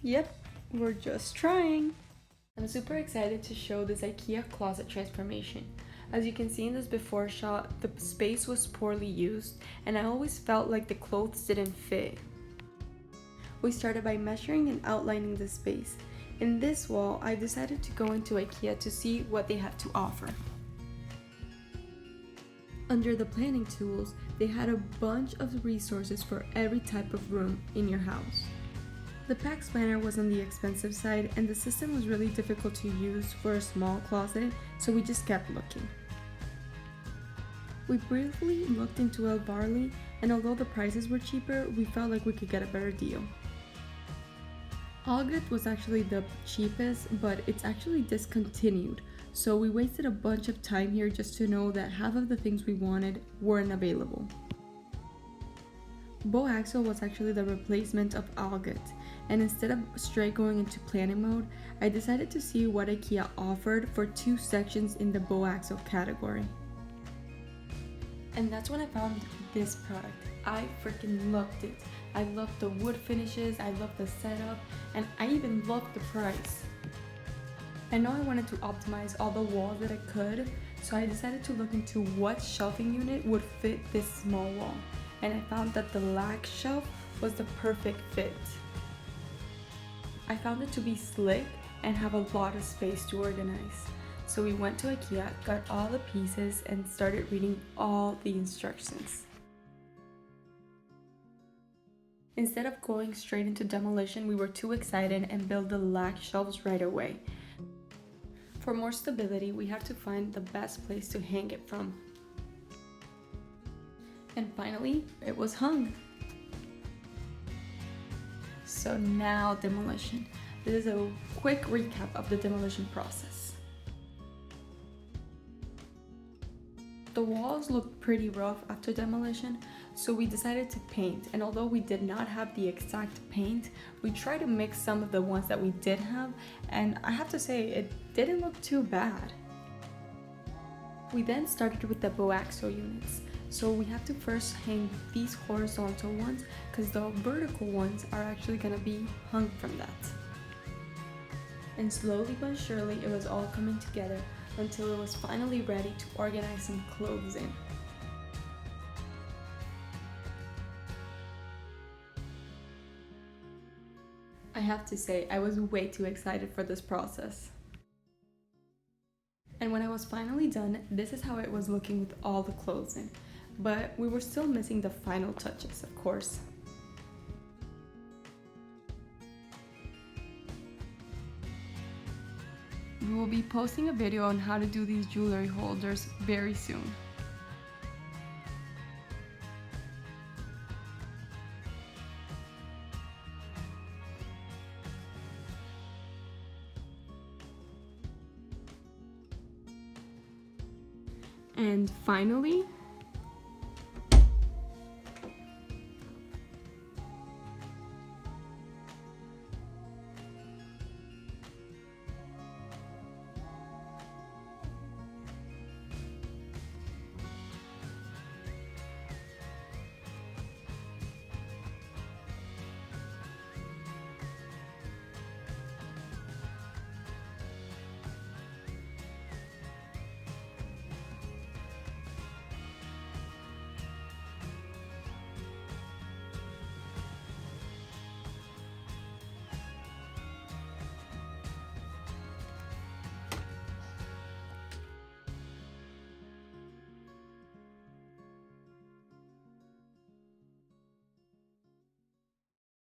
Yep, we're just trying. I'm super excited to show this Ikea closet transformation. As you can see in this before shot, the space was poorly used and I always felt like the clothes didn't fit. We started by measuring and outlining the space. In this wall, I decided to go into Ikea to see what they had to offer. Under the planning tools, they had a bunch of resources for every type of room in your house. The PAX planner was on the expensive side and the system was really difficult to use for a small closet, so we just kept looking. We briefly looked into El Barley, and although the prices were cheaper, we felt like we could get a better deal. Allgood was actually the cheapest, but it's actually discontinued, so we wasted a bunch of time here just to know that half of the things we wanted weren't available. Boaxel was actually the replacement of Allgood, and instead of straight going into planning mode, I decided to see what Ikea offered for 2 sections in the Boaxel category. And that's when I found this product. I freaking loved it. I loved the wood finishes, I loved the setup, and I even loved the price. I know I wanted to optimize all the walls that I could, so I decided to look into what shelving unit would fit this small wall, and I found that the lag shelf was the perfect fit. I found it to be slick and have a lot of space to organize. So we went to Ikea, got all the pieces, and started reading all the instructions. Instead of going straight into demolition, we were too excited and built the lag shelves right away. For more stability, we have to find the best place to hang it from. And finally, it was hung. So now demolition. This is a quick recap of the demolition process. The walls looked pretty rough after demolition, so we decided to paint, and although we did not have the exact paint, we tried to mix some of the ones that we did have, and I have to say it didn't look too bad. We then started with the Boaxel units, so we have to first hang these horizontal ones because the vertical ones are actually going to be hung from that. And slowly but surely it was all coming together until it was finally ready to organize some clothes in. I have to say, I was way too excited for this process. And when I was finally done, this is how it was looking with all the clothes in. But we were still missing the final touches, of course. We will be posting a video on how to do these jewelry holders very soon. And finally,